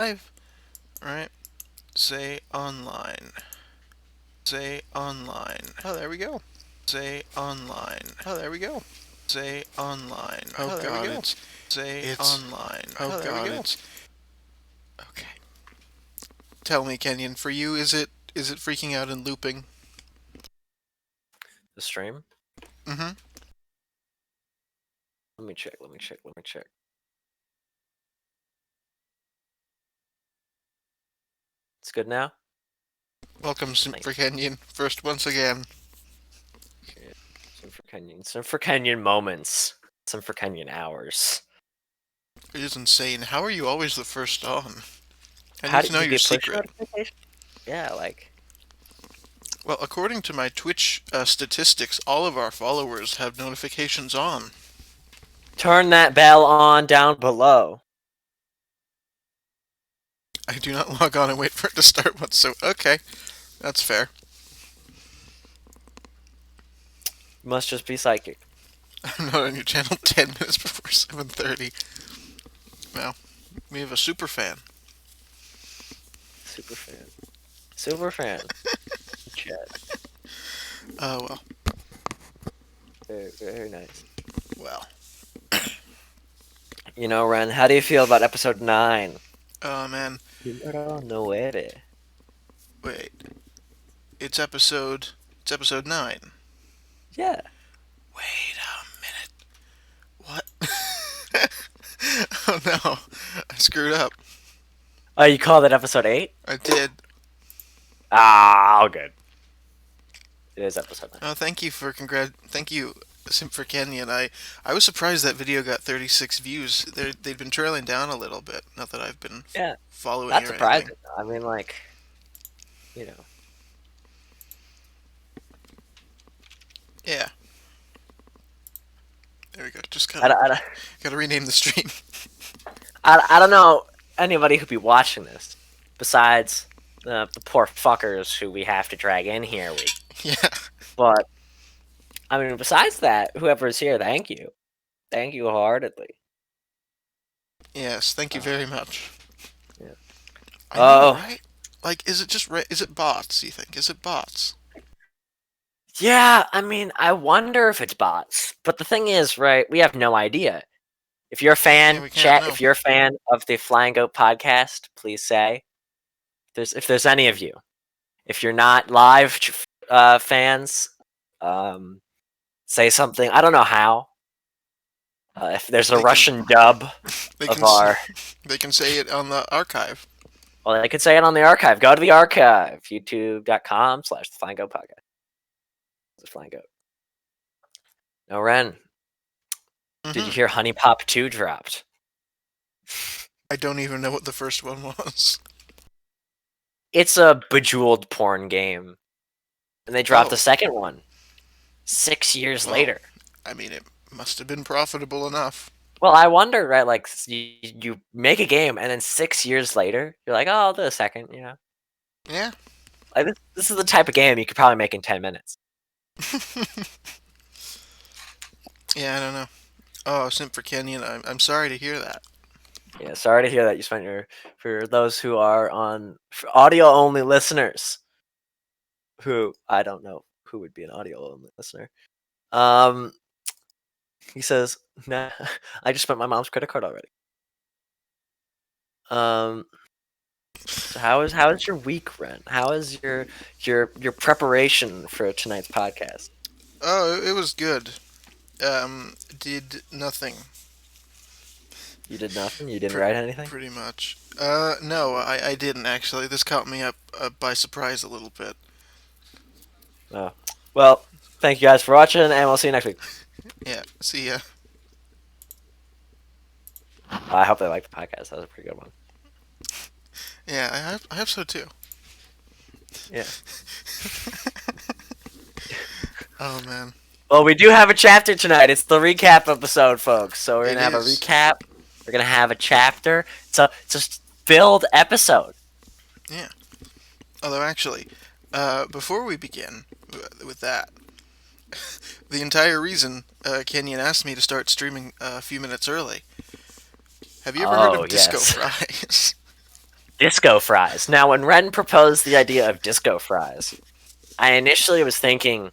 Live. Alright. Say online. Say online. Oh, there we go. Say online. Oh, there we go. Say online. Oh, there we go. Say online. Oh, there we go. Okay. Tell me, Kenyon, for you, is it freaking out and looping? The stream? Mm-hmm. Let me check. It's good now? Welcome, for Kenyon. First once again. Okay. Some for Kenyan moments. Some for Kenyan hours. It is insane. How are you always the first on? I How need to did know you your get push secret. notification? Yeah, like... Well, according to my Twitch statistics, all of our followers have notifications on. Turn that bell on down below. I do not log on and wait for it to start whatsoever. Okay, that's fair. You must just be psychic. I'm not on your channel 10 minutes before 7:30. Well, we have a super fan. Super fan. Super fan. Chat. Oh, well. Very, very nice. Well. You know, Ren, how do you feel about episode 9? Oh, man. No way. Wait. It's episode 9. Yeah. Wait a minute. What? Oh, no. I screwed up. Oh, you called it episode 8? I did. Ah, all good. It is episode 9. Oh, thank you, Simp for Kenyon. I was surprised that video got 36 views. They'd been trailing down a little bit. Not that I've been following That's or surprising. anything. I mean, like, you know. Yeah. There we go. Just gotta rename the stream. I don't know anybody who'd be watching this besides the poor fuckers who we have to drag in here. Yeah. But I mean, besides that, whoever's here, thank you wholeheartedly. Yes, thank you very much. Yeah. I know, right? Like, is it bots? You think? Is it bots? Yeah, I mean, I wonder if it's bots. But the thing is, right? We have no idea. If you're a fan, chat. If you're a fan of the Flying Goat podcast, please say. If there's any of you, if you're not live fans, say something. I don't know how. If there's a Russian dub of our... They can say it on the archive. Well, they could say it on the archive. Go to the archive. YouTube.com/The Flying Goat Podcast. The Flying Goat. No, Ren. Did you hear Honey Pop 2 dropped? I don't even know what the first one was. It's a bejeweled porn game. And they dropped the second one 6 years later. I mean, it must have been profitable enough. Well, I wonder, right? Like, you make a game, and then 6 years later, you're like, oh, I'll do a second, you know? Yeah. Like, this is the type of game you could probably make in 10 minutes. Yeah, I don't know. Oh, Simp for Kenyon, I'm sorry to hear that. Yeah, sorry to hear that you spent for those who are on audio-only listeners, who, I don't know who would be an audio-only listener. He says, nah, I just spent my mom's credit card already. So how is your week, Ren? How is your preparation for tonight's podcast? Oh, it was good. Did nothing. You did nothing? You didn't write anything? Pretty much. No, I didn't actually. This caught me up by surprise a little bit. Oh. Well, thank you guys for watching, and we'll see you next week. Yeah, see ya. I hope they like the podcast. That was a pretty good one. Yeah, I hope so too. Yeah. Oh, man. Well, we do have a chapter tonight. It's the recap episode, folks. So we're going to have a recap. We're going to have a chapter. It's a filled episode. Yeah. Although, actually, before we begin with that, the entire reason Kenyon asked me to start streaming a few minutes early. Have you ever heard of Disco Fries? disco fries. Now, when Ren proposed the idea of disco fries, I initially was thinking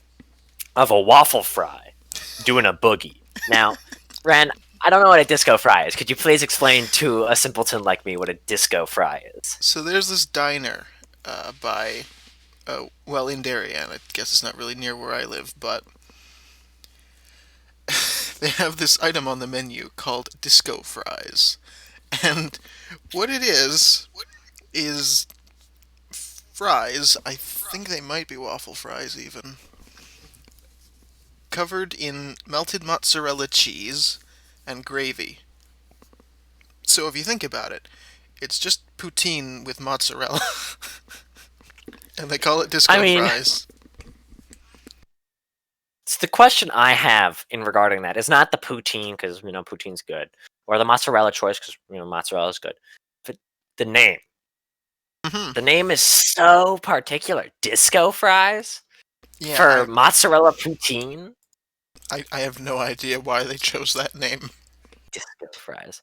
of a waffle fry doing a boogie. Now, Ren, I don't know what a disco fry is. Could you please explain to a simpleton like me what a disco fry is? So there's this diner by, well, in Darien. I guess it's not really near where I live, but they have this item on the menu called disco fries. And what it is fries. I think they might be waffle fries even. Covered in melted mozzarella cheese and gravy. So if you think about it, it's just poutine with mozzarella. And they call it I disco mean, fries. it's the question I have in regarding that is not the poutine, because, poutine's good, or the mozzarella choice, because, mozzarella is good, but the name. Mm-hmm. The name is so particular. Disco fries? Yeah, For mozzarella poutine? I have no idea why they chose that name. Disco fries.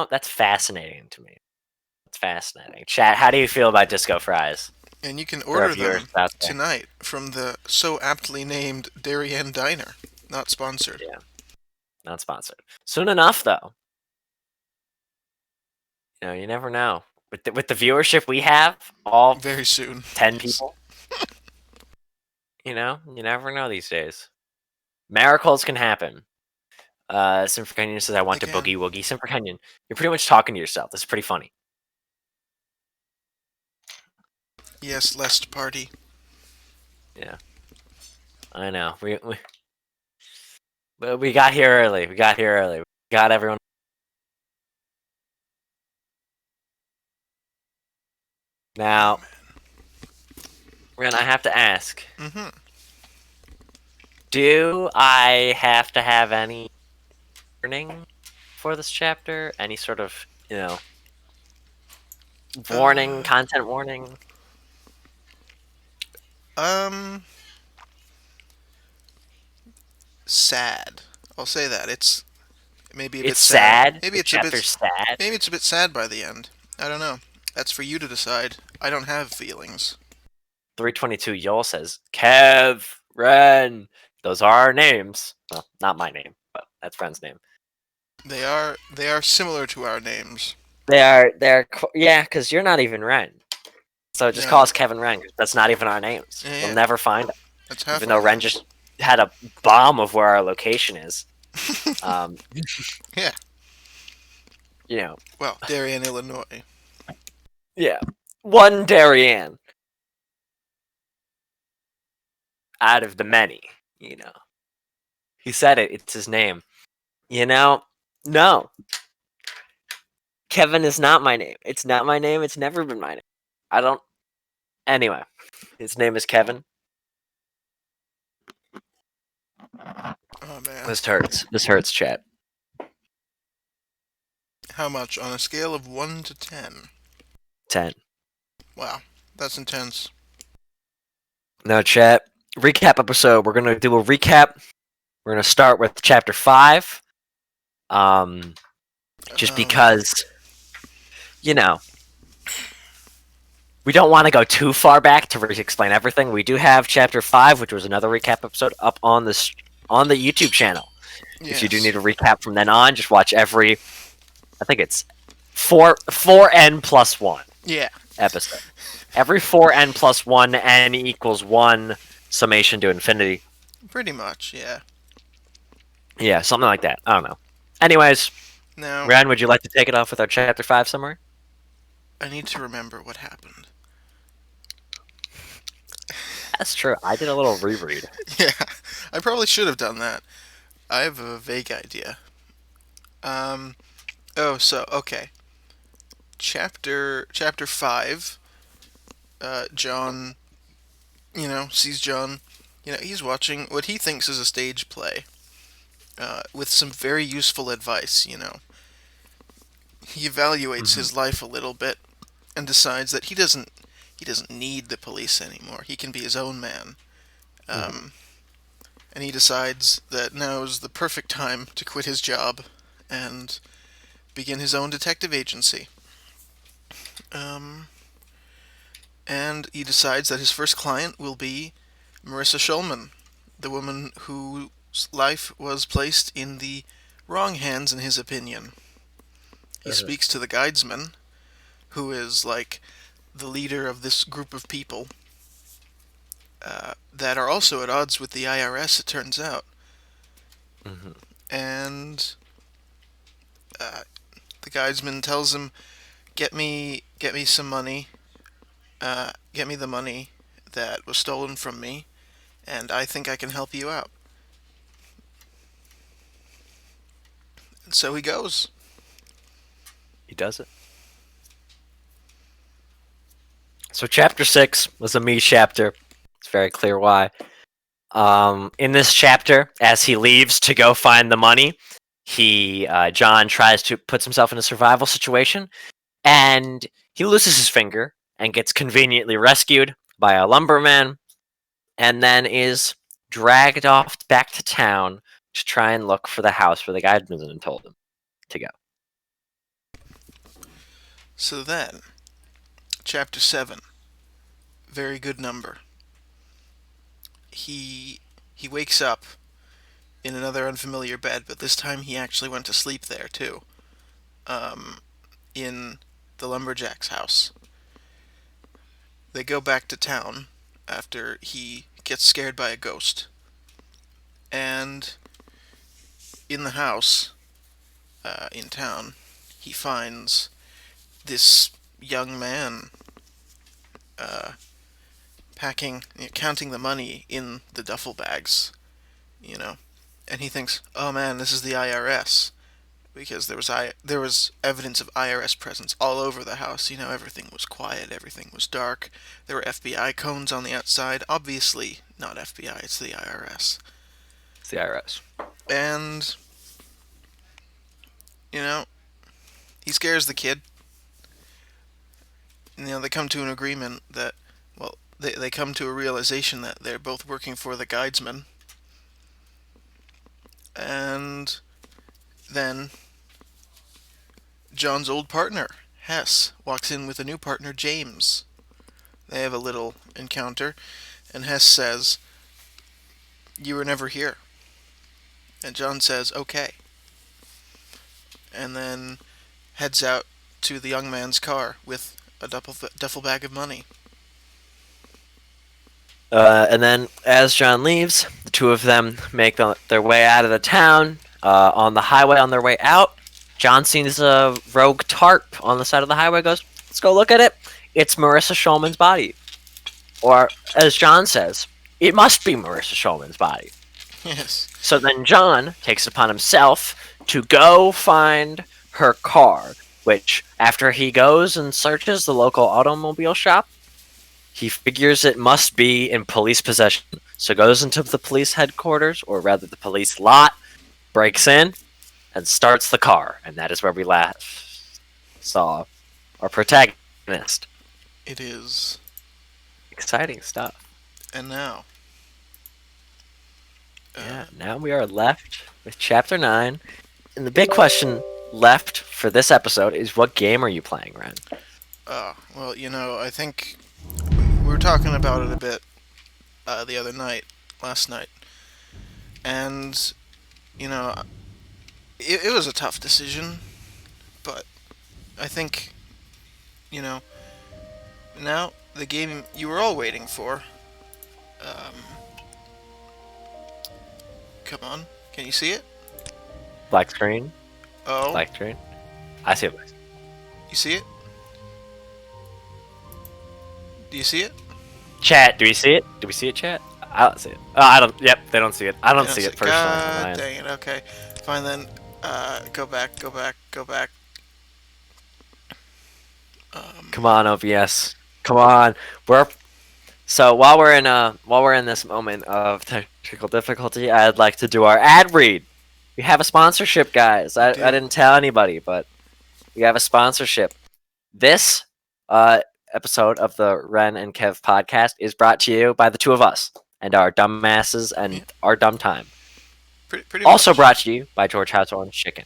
That's fascinating to me. It's fascinating. Chat, how do you feel about disco fries? And you can For our order viewers them out there. tonight from the so aptly named Darien Diner. Not sponsored. Yeah. Not sponsored. Soon enough, though. You never know. With the viewership we have, all Very soon. 10 people, you never know these days. Miracles can happen. Simper Kenyon says, I want to boogie woogie. Simper Kenyon, you're pretty much talking to yourself. This is pretty funny. Yes, lest party. Yeah. I know. We got here early. We got everyone. Now, Ren, I have to ask. Mm-hmm. Do I have to have any warning for this chapter? Any sort of, warning, content warning? Sad. I'll say that. It's maybe a bit It's sad. Maybe The it's a bit chapter's sad. maybe it's a bit sad by the end. I don't know. That's for you to decide. I don't have feelings. 322 Yol says, Kev, Ren, those are our names. Well, not my name, but that's Ren's name. They are similar to our names. Yeah, because you're not even Ren. So just call us Kevin Ren. That's not even our names. Yeah. You'll never find it. That's half. Even though Ren just had a bomb of where our location is. Yeah. Well, Darien, Illinois. Yeah. One Darien. Out of the many, He said it. It's his name. No. Kevin is not my name. It's not my name. It's never been my name. Anyway, his name is Kevin. Oh, man. This hurts. This hurts, chat. How much on a scale of 1 to 10? 10. Wow, that's intense. No, chat. Recap episode. We're going to do a recap. We're going to start with chapter 5. Just because, we don't want to go too far back to explain everything. We do have chapter 5, which was another recap episode, up on the YouTube channel. Yes. If you do need a recap from then on, just watch every, I think it's 4n plus 1 episode. Every 4n plus 1, n equals 1 summation to infinity. Pretty much, yeah. Yeah, something like that. I don't know. Anyways, now, Ren, would you like to take it off with our chapter 5 summary? I need to remember what happened. That's true. I did a little reread. Yeah, I probably should have done that. I have a vague idea. Okay. Chapter 5. John, sees John. He's watching what he thinks is a stage play. With some very useful advice. He evaluates his life a little bit and decides that he doesn't need the police anymore. He can be his own man. And he decides that now is the perfect time to quit his job and begin his own detective agency. And he decides that his first client will be Marissa Schulman, the woman whose life was placed in the wrong hands, in his opinion. He speaks to the guidesman, who is like the leader of this group of people that are also at odds with the IRS, it turns out. Mm-hmm. And the guidesman tells him, "Get me some money. Get me the money that was stolen from me, and I think I can help you out." And so he goes. He does it. So chapter 6 was a me chapter. It's very clear why. In this chapter, as he leaves to go find the money, John tries to puts himself in a survival situation, and he loses his finger and gets conveniently rescued by a lumberman, and then is dragged off back to town to try and look for the house where the guidesman told him to go. So then, chapter 7, very good number. He wakes up in another unfamiliar bed, but this time he actually went to sleep there too, in the lumberjack's house. They go back to town after he gets scared by a ghost, and in the house, in town, he finds this young man counting the money in the duffel bags, you know, and he thinks, "Oh man, this is the IRS," because there was evidence of IRS presence all over the house. You know, everything was quiet, everything was dark. There were FBI cones on the outside. Obviously, not FBI; it's the IRS. It's the IRS. And you know, he scares the kid. And, they come to an agreement that, well, they come to a realization that they're both working for the guidesman. And then John's old partner, Hess, walks in with a new partner, James. They have a little encounter, and Hess says, "You were never here." And John says, "Okay." And then heads out to the young man's car with a duffel bag of money. And then, as John leaves, the two of them make their way out of the town. On the highway on their way out, John sees a rogue tarp on the side of the highway, goes, "Let's go look at it." It's Marissa Schulman's body. Or, as John says, it must be Marissa Schulman's body. Yes. So then John takes it upon himself to go find her car, which, after he goes and searches the local automobile shop, he figures it must be in police possession. So goes into the police headquarters, or rather the police lot, breaks in, and starts the car. And that is where we last saw our protagonist. It is. Exciting stuff. And now. Now we are left with Chapter 9. And the big question left for this episode is, what game are you playing, Ren? Well, I think we were talking about it a bit last night. And, it was a tough decision, but I think, now the game you were all waiting for. Come on, can you see it? Black screen? Oh. Black screen? I see it. You see it? Do you see it? Chat, do we see it? Do we see it, chat? I don't see it. Oh, I don't. Yep, they don't see it. I don't see it personally. God dang it. Okay, fine then. Go back. Come on, OBS. Come on. So while we're in this moment of technical difficulty, I'd like to do our ad read. We have a sponsorship, guys. I didn't tell anybody, but we have a sponsorship. This episode of the Ren and Kev podcast is brought to you by the two of us and our dumbasses and our dumb time. Pretty also much. Brought to you by George House Orange Chicken.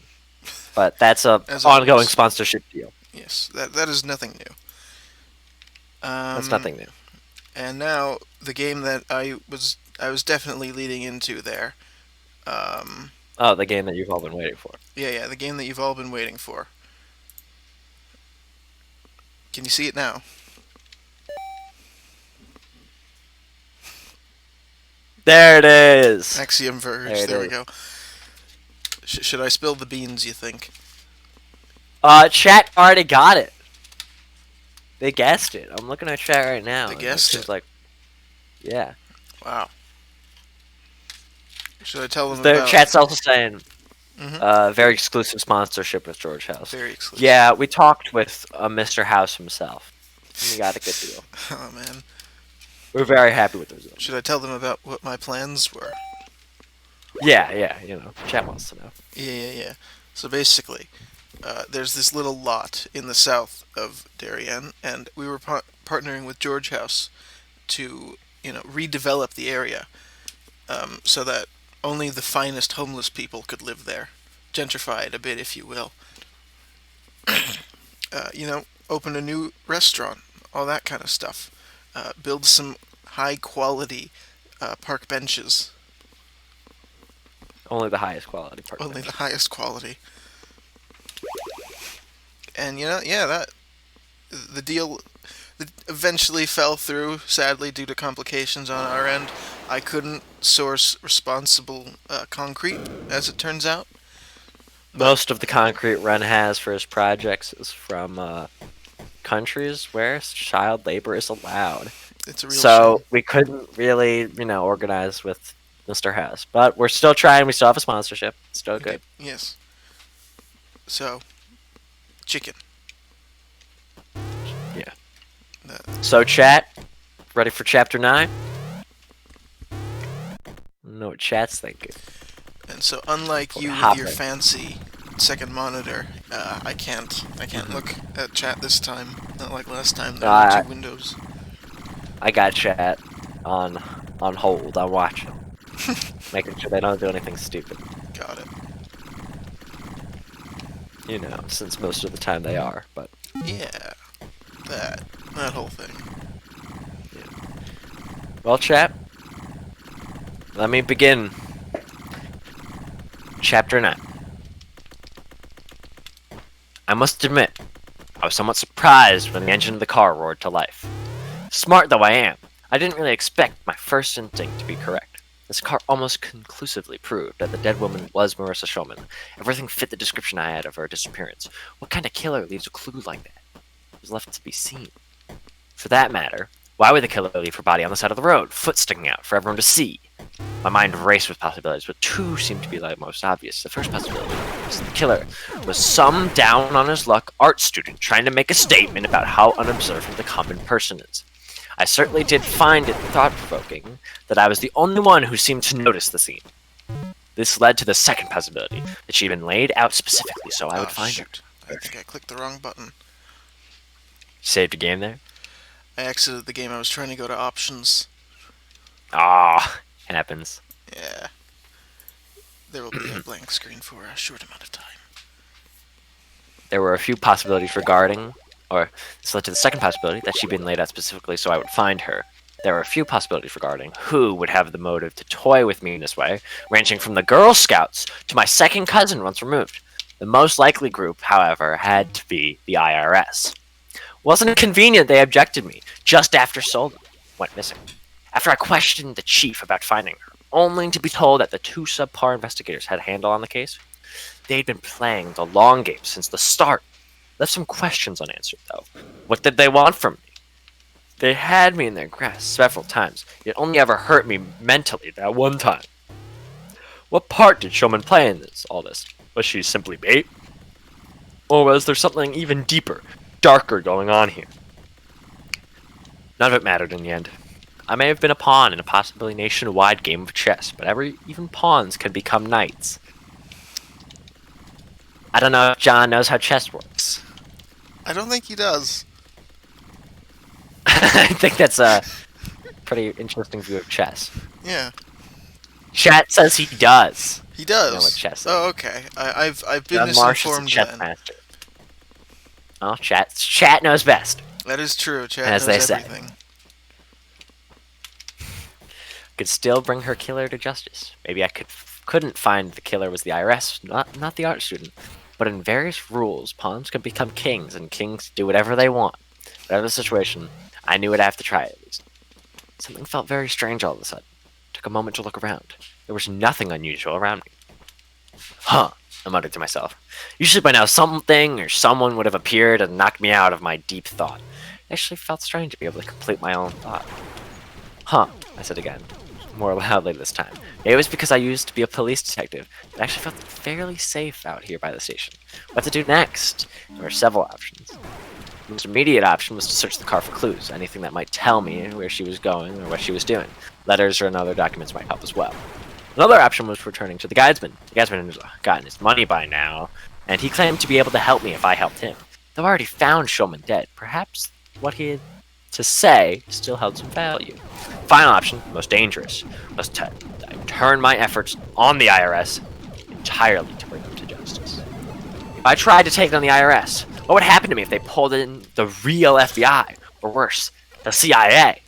But that's a ongoing sponsorship deal. Yes, that is nothing new. That's nothing new. And now the game that I was definitely leading into there. Oh, the game that you've all been waiting for. Yeah, the game that you've all been waiting for. Can you see it now? There it is. Axiom Verge. There we go. Should I spill the beans, you think? Chat already got it. They guessed it. I'm looking at chat right now. They guessed it? Like, yeah. Wow. Should I tell them The about... chat's also saying, very exclusive sponsorship with George House. Very exclusive. Yeah, we talked with Mr. House himself. And we got a good deal. Oh, man. We're very happy with the result. Should I tell them about what my plans were? Yeah, chat wants to know. Yeah. So basically, there's this little lot in the south of Darien, and we were partnering with George House to, redevelop the area so that only the finest homeless people could live there. Gentrify it a bit, if you will. Open a new restaurant, all that kind of stuff. Build some high-quality park benches. Only the highest quality park benches. Only the highest quality. And, that the deal eventually fell through, sadly, due to complications on our end. I couldn't source responsible concrete, as it turns out. Most of the concrete Ren has for his projects is from countries where child labor is allowed. It's a real shame. We couldn't really, organize with Mr. House. But we're still trying. We still have a sponsorship. It's still good. Yes. So, chicken. Yeah. So, chat, ready for chapter 9? I don't know what chat's thinking. And so, unlike you with your fancy second monitor, I can't look at chat this time. Not like last time. There were 2 windows. I got chat on hold. I'm watching, making sure they don't do anything stupid. Got it. Since most of the time they are, but yeah, that whole thing. Yeah. Well, chat, let me begin. Chapter 9. I must admit, I was somewhat surprised when the engine of the car roared to life. Smart though I am, I didn't really expect my first instinct to be correct. This car almost conclusively proved that the dead woman was Marissa Shulman. Everything fit the description I had of her disappearance. What kind of killer leaves a clue like that? It was left to be seen. For that matter, why would the killer leave her body on the side of the road, foot sticking out for everyone to see? My mind raced with possibilities, but 2 seemed to be the most obvious. The first possibility was the killer was some down-on-his-luck art student trying to make a statement about how unobservant the common person is. I certainly did find it thought-provoking that I was the only one who seemed to notice the scene. This led to the second possibility, that she'd been laid out specifically so I would find her. I think I clicked the wrong button. Saved a game there? I exited the game. I was trying to go to options. Ah, happens. Yeah. There will be a blank screen for a short amount of time. There were a few possibilities regarding, or this led to the second possibility, that she'd been laid out specifically so I would find her. There were a few possibilities regarding who would have the motive to toy with me in this way, ranging from the Girl Scouts to my second cousin once removed. The most likely group, however, had to be the IRS. Wasn't it convenient they objected me just after Sola went missing? After I questioned the chief about finding her, only to be told that the 2 subpar investigators had a handle on the case. They'd been playing the long game since the start. Left some questions unanswered, though. What did they want from me? They had me in their grasp several times, yet only ever hurt me mentally that one time. What part did Shulman play in all this? Was she simply bait? Or was there something even deeper, darker going on here? None of it mattered in the end. I may have been a pawn in a possibly nationwide game of chess, but even pawns can become knights. I don't know if John knows how chess works. I don't think he does. I think that's a pretty interesting view of chess. Yeah. Chat says he does. He does. Know what chess is. Oh, okay. I've been John Marsh is a misinformed chess then. master. Oh, chat knows best. That is true. Chat And as knows they everything. say, could still bring her killer to justice. Maybe I couldn't find the killer was the IRS, not the art student. But in various rules, pawns could become kings, and kings do whatever they want. Whatever the situation, I knew I'd have to try at least. Something felt very strange all of a sudden. Took a moment to look around. There was nothing unusual around me. Huh, I muttered to myself. Usually by now something or someone would have appeared and knocked me out of my deep thought. It actually felt strange to be able to complete my own thought. Huh, I said again, more loudly this time. Maybe it was because I used to be a police detective. It actually felt fairly safe out here by the station. What to do next? There were several options. The most immediate option was to search the car for clues, anything that might tell me where she was going or what she was doing. Letters or other documents might help as well. Another option was returning to the guidesman. The guidesman had gotten his money by now, and he claimed to be able to help me if I helped him. Though I already found Shulman dead, perhaps what he had to say still held some value. Final option, most dangerous, was to turn my efforts on the IRS entirely to bring them to justice. If I tried to take down the IRS, what would happen to me if they pulled in the real FBI, or worse, the CIA?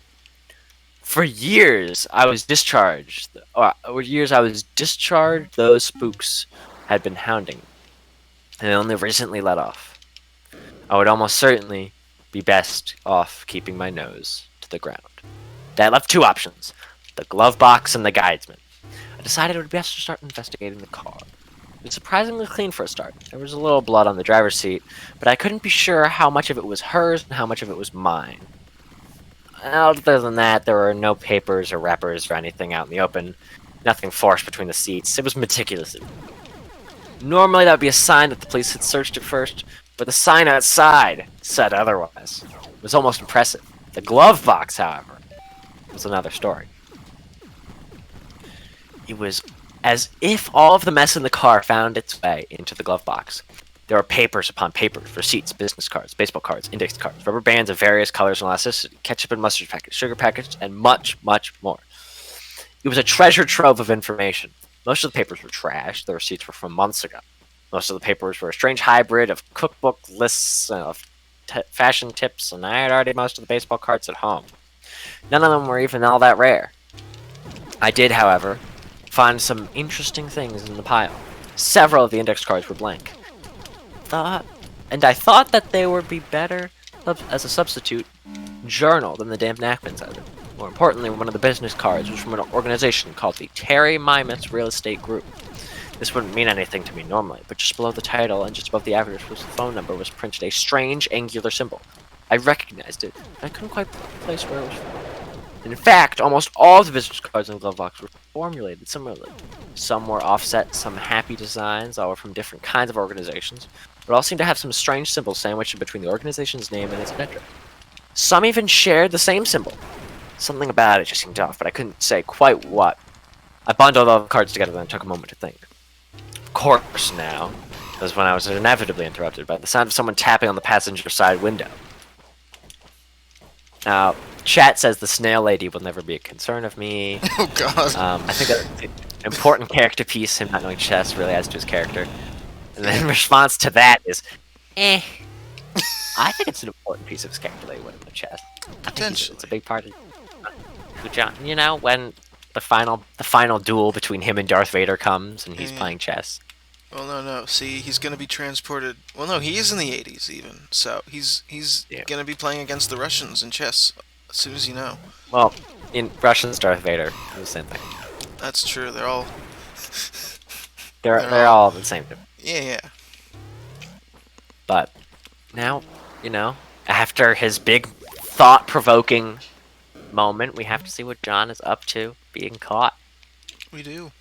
For years, I was discharged. Those spooks had been hounding me, and they only recently let off. I would almost certainly be best off keeping my nose to the ground. That left two options, the glove box and the guidesman. I decided it would be best to start investigating the car. It was surprisingly clean for a start. There was a little blood on the driver's seat, but I couldn't be sure how much of it was hers and how much of it was mine. Other than that, there were no papers or wrappers or anything out in the open. Nothing forced between the seats. It was meticulous. Normally that would be a sign that the police had searched it first, but the sign outside said otherwise. It was almost impressive. The glove box, however, was another story. It was as if all of the mess in the car found its way into the glove box. There were papers upon papers, receipts, business cards, baseball cards, index cards, rubber bands of various colors and elasticity, ketchup and mustard packets, sugar packets, and much, much more. It was a treasure trove of information. Most of the papers were trash. The receipts were from months ago. Most of the papers were a strange hybrid of cookbook lists and of fashion tips, and I had already most of the baseball cards at home. None of them were even all that rare. I did, however, find some interesting things in the pile. Several of the index cards were blank. I thought that they would be better as a substitute journal than the damn napkins either. More importantly, one of the business cards was from an organization called the Terry Mimus Real Estate Group. This wouldn't mean anything to me normally, but just below the title and just above the address was the phone number was printed a strange angular symbol. I recognized it, but I couldn't quite place where it was from. In fact, almost all of the business cards in the glove box were formulated similarly. Some were offset, some happy designs, all were from different kinds of organizations, but all seemed to have some strange symbols sandwiched between the organization's name and its address. Some even shared the same symbol. Something about it just seemed off, but I couldn't say quite what. I bundled all the cards together and took a moment to think. Of course, now, was when I was inevitably interrupted by the sound of someone tapping on the passenger side window. Now, chat says the snail lady will never be a concern of me. Oh, God. I think that's an important character piece, him not knowing chess really adds to his character. And then response to that is, I think it's an important piece of his character that he wouldn't know chess. Potentially. It's a big part of who John, you know, when the final duel between him and Darth Vader comes and he's playing chess. Well, no. See, he's going to be transported. Well, no, he is in the 80s even. So he's going to be playing against the Russians in chess as soon as you know. Well, in Russians, Darth Vader, the same thing. That's true. They're all. they're all the same thing. Yeah. But now, you know, after his big thought-provoking moment, we have to see what John is up to being caught. We do.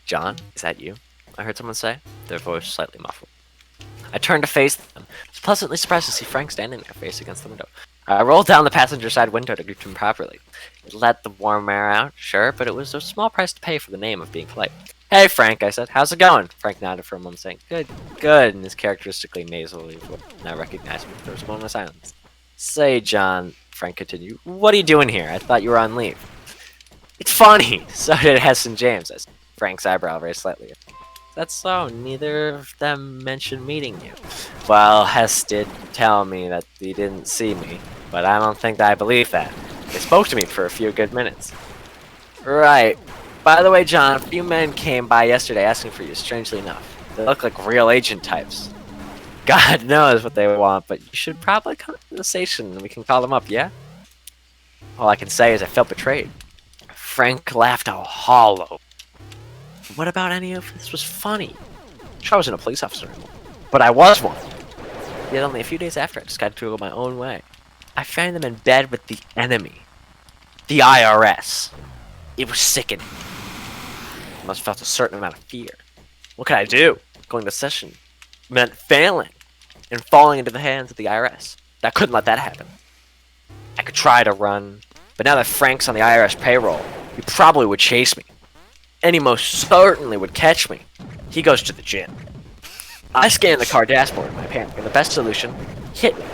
John, is that you? I heard someone say, their voice slightly muffled. I turned to face them. I was pleasantly surprised to see Frank standing there, face against the window. I rolled down the passenger side window to greet him properly. It let the warm air out, sure, but it was a small price to pay for the name of being polite. Hey, Frank, I said. How's it going? Frank nodded for a moment, saying, good, in his characteristically nasally voice. I recognized him. There was a moment of silence. Say, John, Frank continued, what are you doing here? I thought you were on leave. It's funny. So did Heston James. I said. Frank's eyebrow raised slightly. that's so. Neither of them mentioned meeting you. Well, Hess did tell me that he didn't see me, but I don't think that I believe that. They spoke to me for a few good minutes. Right. By the way, John, a few men came by yesterday asking for you, strangely enough. They look like real agent types. God knows what they want, but you should probably come to the station and we can call them up, yeah? All I can say is I felt betrayed. Frank laughed out hollow. What about any of this was funny? Sure, I wasn't a police officer anymore, but I was one. Yet only a few days after, I decided to go my own way. I found them in bed with the enemy. The IRS. It was sickening. I must have felt a certain amount of fear. What could I do? Going to session meant failing and falling into the hands of the IRS. I couldn't let that happen. I could try to run, but now that Frank's on the IRS payroll, he probably would chase me. And he most certainly would catch me. He goes to the gym. I scanned the car dashboard in my panic, and the best solution hit me.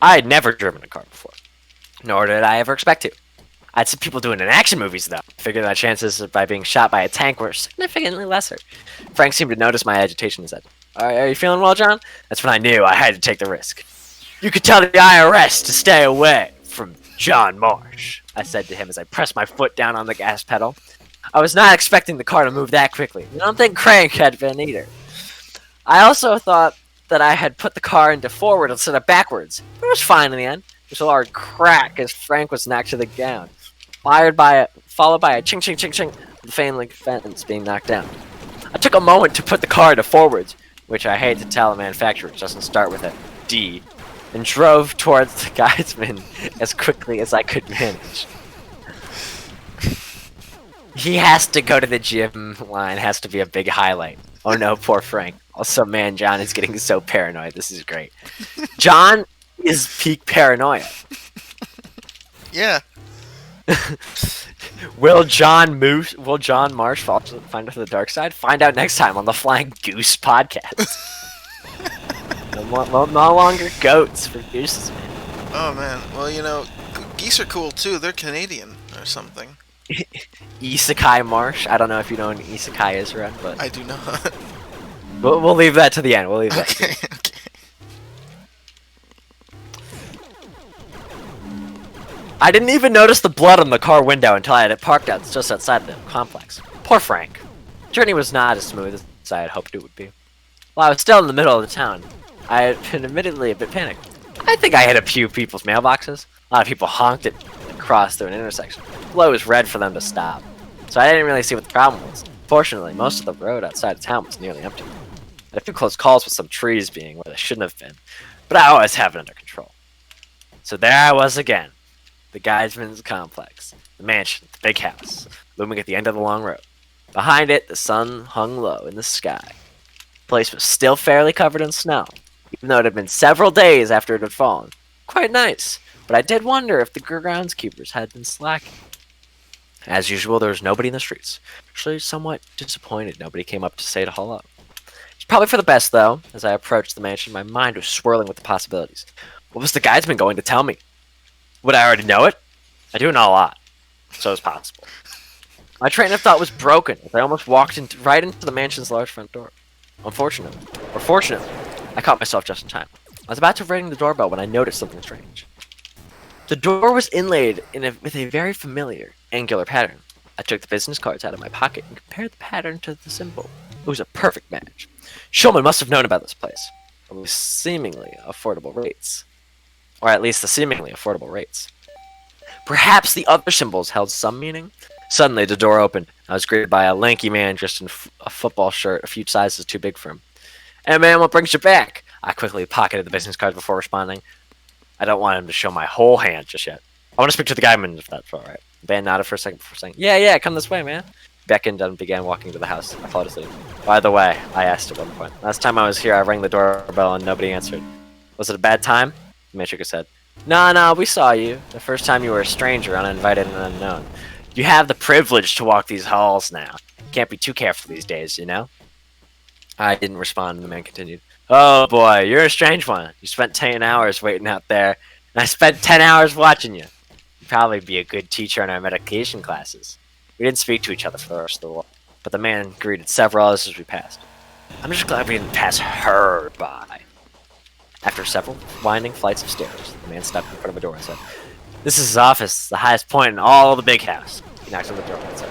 I had never driven a car before, nor did I ever expect to. I'd seen people doing it in action movies, though. Figured my chances by being shot by a tank were significantly lesser. Frank seemed to notice my agitation and said, Are you feeling well, John? That's when I knew I had to take the risk. You could tell the IRS to stay away from John Marsh, I said to him as I pressed my foot down on the gas pedal. I was not expecting the car to move that quickly. I don't think Crank had been either. I also thought that I had put the car into forward instead of backwards. It was fine in the end. There was a large crack as Frank was knocked to the ground, followed by a ching ching ching ching, the family fence being knocked down. I took a moment to put the car into forwards, which I hate to tell a manufacturer doesn't start with a D, and drove towards the guideman as quickly as I could manage. He has to go to the gym line has to be a big highlight. Oh no, poor Frank. Also, man, John is getting so paranoid. This is great. John is peak paranoia. Yeah. Will John Marsh find out the dark side? Find out next time on the Flying Goose podcast. no longer goats for gooses, man. Oh man. Well, you know, geese are cool too. They're Canadian or something. Isekai Marsh. I don't know if you know what an isekai is, Ren, but I do not. We'll leave that to the end. We'll leave that. Okay. I didn't even notice the blood on the car window until I had it parked out just outside the complex. Poor Frank. The journey was not as smooth as I had hoped it would be. While I was still in the middle of the town, I had been admittedly a bit panicked. I think I hit a few people's mailboxes. A lot of people honked at me and crossed through an intersection. The glow was red for them to stop, so I didn't really see what the problem was. Fortunately, most of the road outside of town was nearly empty. I had a few close calls with some trees being where they shouldn't have been, but I always have it under control. So there I was again. The Guideman's complex, the mansion, the big house, looming at the end of the long road. Behind it, the sun hung low in the sky. The place was still fairly covered in snow, even though it had been several days after it had fallen. Quite nice, but I did wonder if the groundskeepers had been slacking. As usual, there was nobody in the streets. Actually, somewhat disappointed nobody came up to say hello. It's probably for the best, though. As I approached the mansion, my mind was swirling with the possibilities. What was the Guideman going to tell me? Would I already know it? I do know a lot, so it's possible. My train of thought was broken as I almost walked right into the mansion's large front door. Fortunately, I caught myself just in time. I was about to ring the doorbell when I noticed something strange. The door was inlaid with a very familiar, angular pattern. I took the business cards out of my pocket and compared the pattern to the symbol. It was a perfect match. Shulman must have known about this place, at least seemingly affordable rates. Or at least the seemingly affordable rates. Perhaps the other symbols held some meaning? Suddenly, the door opened. I was greeted by a lanky man dressed in a football shirt a few sizes too big for him. Hey man, what brings you back? I quickly pocketed the business cards before responding. I don't want him to show my whole hand just yet. I want to speak to the Guideman if that's alright. The man nodded for a second before saying, Yeah, come this way, man. Beckoned and began walking to the house. I followed his lead. By the way, I asked at one point. Last time I was here, I rang the doorbell and nobody answered. Was it a bad time? The man shook his head. No, we saw you. The first time you were a stranger, uninvited and unknown. You have the privilege to walk these halls now. Can't be too careful these days, you know? I didn't respond, and the man continued. Oh boy, you're a strange one. You spent 10 hours waiting out there, and I spent 10 hours watching you. You'd probably be a good teacher in our medication classes. We didn't speak to each other for the rest of the walk. but the man greeted several others as we passed. I'm just glad we didn't pass her by. After several winding flights of stairs, the man stepped in front of a door and said, "This is his office, the highest point in all the big house." He knocked on the door and said,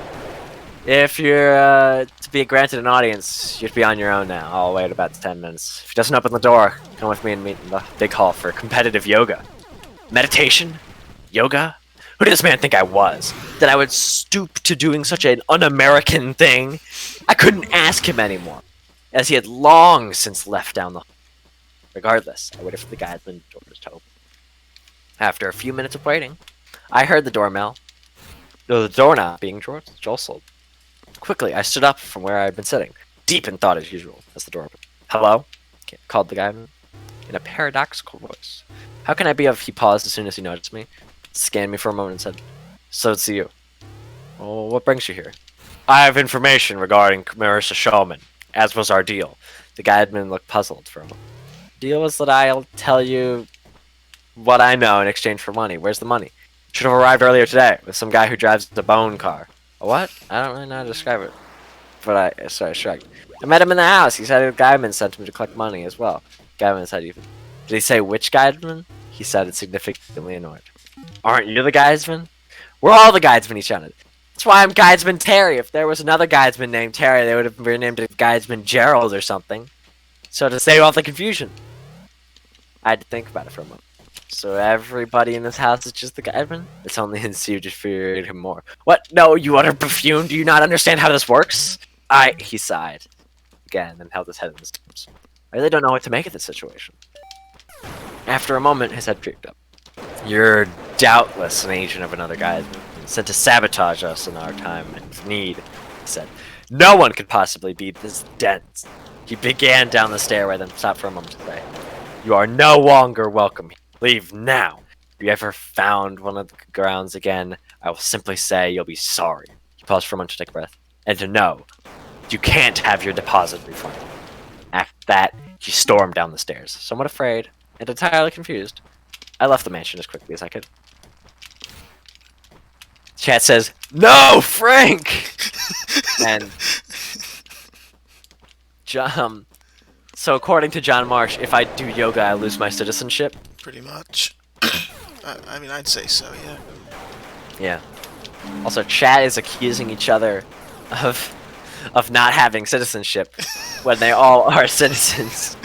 "If you're to be granted an audience, you have to be on your own now. I'll wait about 10 minutes. If he doesn't open the door, come with me and meet in the big hall for competitive yoga." Meditation? Yoga? Who did this man think I was? That I would stoop to doing such an un-American thing? I couldn't ask him anymore, as he had long since left down the hall. Regardless, I waited for the guideman doors to open. After a few minutes of waiting, I heard the doorbell, the doorknob being jostled. Quickly, I stood up from where I had been sitting, deep in thought as usual, as the door opened. "Hello?" called the guideman, in a paradoxical voice. "How can I be of?" He paused as soon as he noticed me, scanned me for a moment, and said, "So it's you. Well, what brings you here?" "I have information regarding Marissa Shulman, as was our deal." The guideman looked puzzled for a moment. "Deal was that I'll tell you what I know in exchange for money. Where's the money?" "Should have arrived earlier today with some guy who drives a bone car." "A what?" "I don't really know how to describe it." But I shrugged. "I met him in the house. He said a guideman sent him to collect money as well." Guideman said even. "Did he say which guideman?" He sounded significantly annoyed. "Aren't you the guideman?" "We're all the guidemen," he shouted. "That's why I'm Guidesman Terry. If there was another guideman named Terry, they would have renamed it Guidesman Gerald or something. So to save all the confusion." I had to think about it for a moment. "So everybody in this house is just the guideman?" It's only ensued to infuriate him more. "What? No, you utter buffoon! Do you not understand how this works?" He sighed again and held his head in his arms. "I really don't know what to make of this situation." After a moment, his head creeped up. "You're doubtless an agent of another guideman, sent to sabotage us in our time of need," he said. "No one could possibly be this dense." He began down the stairway, then stopped for a moment to say, "You are no longer welcome here. Leave now. If you ever found one of the grounds again, I will simply say you'll be sorry." He paused for a moment to take a breath. "And to know, you can't have your deposit refunded." After that, he stormed down the stairs, somewhat afraid and entirely confused. I left the mansion as quickly as I could. Chat says, "No, Frank!" And so according to John Marsh, if I do yoga, I lose my citizenship. Pretty much. I mean, I'd say so, yeah. Yeah. Also, chat is accusing each other of not having citizenship when they all are citizens.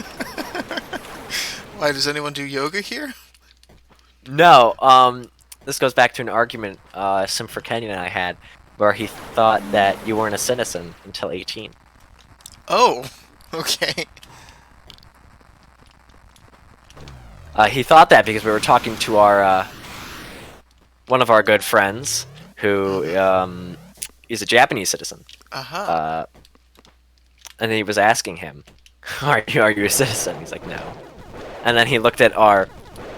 Why, does anyone do yoga here? No, this goes back to an argument Simfer Kenyon and I had, where he thought that you weren't a citizen until 18. Oh, okay. He thought that because we were talking to our one of our good friends who is a Japanese citizen. Uh-huh. And he was asking him, "Are you a citizen?" He's like, "No." And then he looked at our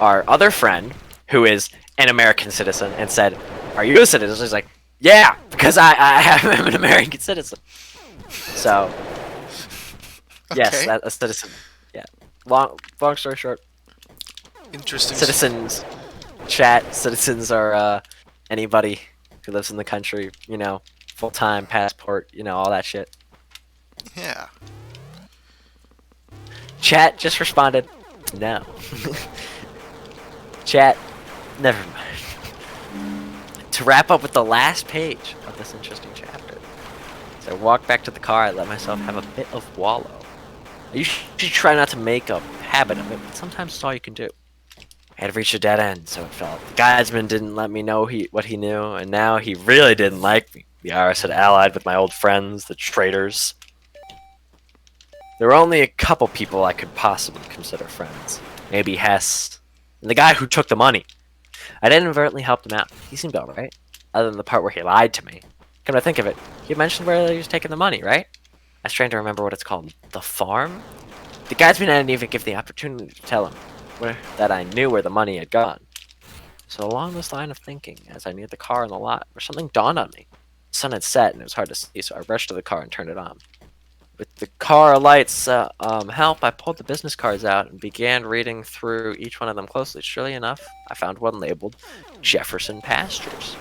other friend, who is an American citizen, and said, "Are you a citizen?" He's like, "Yeah, because I am an American citizen." So, yes, Okay. that's a citizen. Yeah. Long story short. Interesting. Citizens, chat. Citizens are anybody who lives in the country. You know, full-time passport. You know, all that shit. Yeah. Chat just responded, "No." Chat, never mind. To wrap up with the last page of this interesting chapter, as I walked back to the car, I let myself have a bit of wallow. I usually try not to make a habit of it, but sometimes it's all you can do. I had reached a dead end, so it felt. The guideman didn't let me know what he knew, and now he really didn't like me. The IRS had allied with my old friends, the traitors. There were only a couple people I could possibly consider friends. Maybe Hess, and the guy who took the money. I'd inadvertently helped him out. He seemed alright, other than the part where he lied to me. Come to think of it, he mentioned where he was taking the money, right? I was trying to remember what it's called. The farm? The guideman didn't even give the opportunity to tell him that I knew where the money had gone. So along this line of thinking, as I neared the car in the lot, where something dawned on me. The sun had set and it was hard to see, so I rushed to the car and turned it on. With the car lights help, I pulled the business cards out and began reading through each one of them closely. Surely enough, I found one labeled Jefferson Pastures.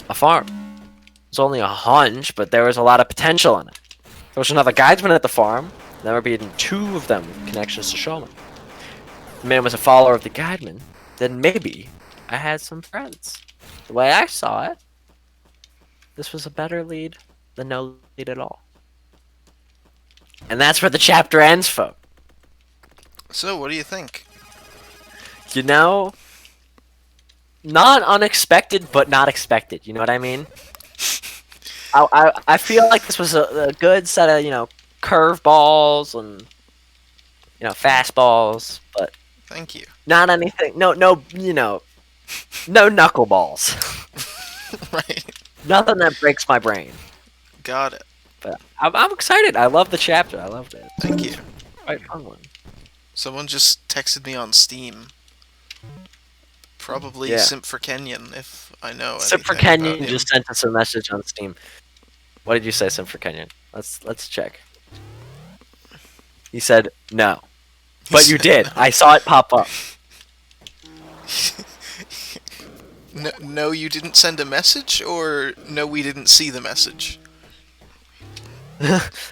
A farm. It was only a hunch, but there was a lot of potential in it. There was another guideman at the farm. There were being 2 of them with connections to Shulman. If the man was a follower of the guideman, then maybe I had some friends. The way I saw it, this was a better lead than no lead at all. And that's where the chapter ends, folks. So, what do you think? You know, not unexpected, but not expected. You know what I mean? I feel like this was a good set of, curveballs and, fastballs, but Thank you. not anything. No, no knuckleballs. Right. Nothing that breaks my brain. Got it. But I'm excited. I love the chapter. I loved it. Thank you. Quite fun one. Someone just texted me on Steam. Probably Simp for Kenyon, if I know. Simp for Kenyon just sent us a message on Steam. What did you say, Simp for Kenyon? Let's check. He said no, but you did. I saw it pop up. No, you didn't send a message, or no, we didn't see the message.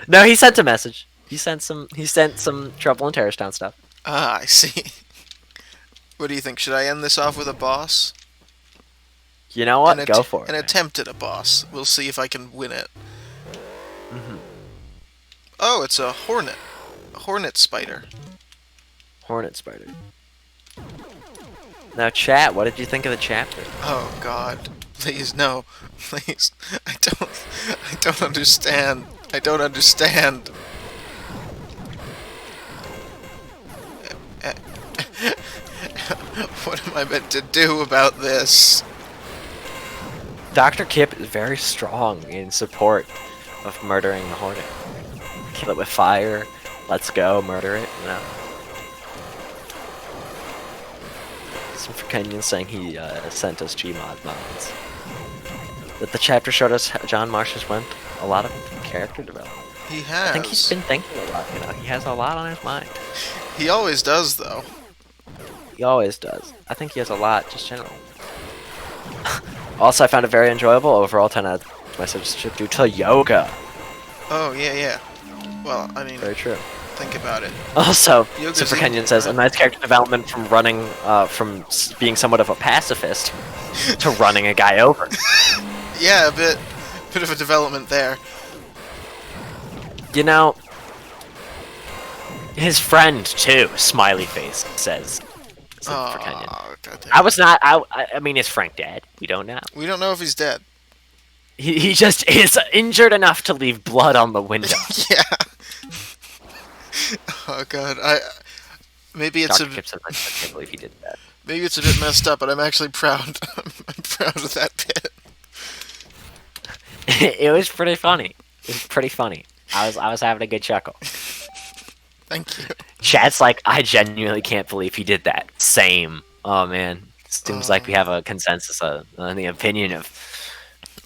No, he sent a message. He sent some Trouble in Terrorstown stuff. Ah, I see. What do you think? Should I end this off with a boss? You know what? Go for it. An attempt at a boss. We'll see if I can win it. Mm-hmm. Oh, it's a hornet. A hornet spider. Hornet spider. Now, chat, what did you think of the chapter? Oh God, please no, please. I don't understand. I don't understand. What am I meant to do about this? Dr. Kip is very strong in support of murdering the Hornet. Kill it with fire. Let's go, murder it. Simp for Kenyon saying he sent us Gmod mods. That the chapter showed us how John Marsh has went a lot of character development. He has. I think he's been thinking a lot. He has a lot on his mind. He always does, though. He always does. I think he has a lot, just generally. Also, I found it very enjoyable. Overall, 10 out of my suggestion due to yoga. Oh, yeah. Well, I mean... Very true. Think about it. Also, Super Kenyon says, a nice character development from running, from being somewhat of a pacifist to running a guy over. Yeah, a bit of a development there. You know, his friend, too, smiley face, says Super Kenyon. I was not, I mean, is Frank dead? We don't know. We don't know if he's dead. He just is injured enough to leave blood on the window. Yeah. Oh God, maybe it's Dr. Kip says, I can't believe he did that. Maybe it's a bit messed up, but I'm actually proud. I'm proud of that bit. It was pretty funny. It was pretty funny. I was having a good chuckle. Thank you. Chat's like, I genuinely can't believe he did that. Same. Oh man, seems like we have a consensus on the opinion of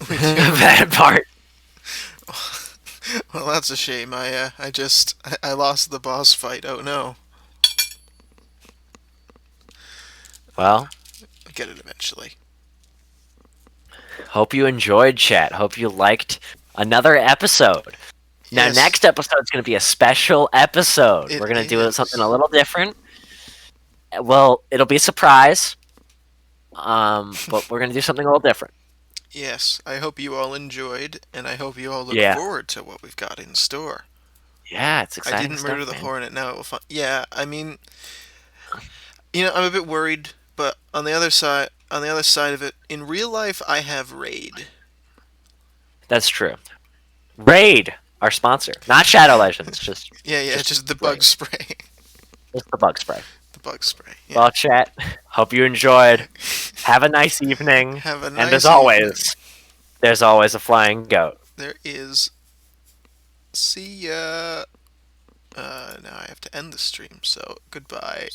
that part. Well, that's a shame. I lost the boss fight. Oh no. Well, I'll get it eventually. Hope you enjoyed, chat. Hope you liked another episode. Now, Yes. Next episode is going to be a special episode. We're going to do something a little different. Well, it'll be a surprise. But we're going to do something a little different. Yes, I hope you all enjoyed, and I hope you all look forward to what we've got in store. Yeah, it's exciting. I didn't murder the Hornet. Now it will find. Yeah, I mean, I'm a bit worried, but on the other side of it, in real life, I have Raid. That's true. Raid, our sponsor, not Shadow Legends, just just the bug spray. Just the bug spray. The bug spray. Yeah. Well, chat, hope you enjoyed. Have a nice evening. Have a nice and as always, there's always a flying goat. There is. See ya. Now I have to end the stream, so goodbye.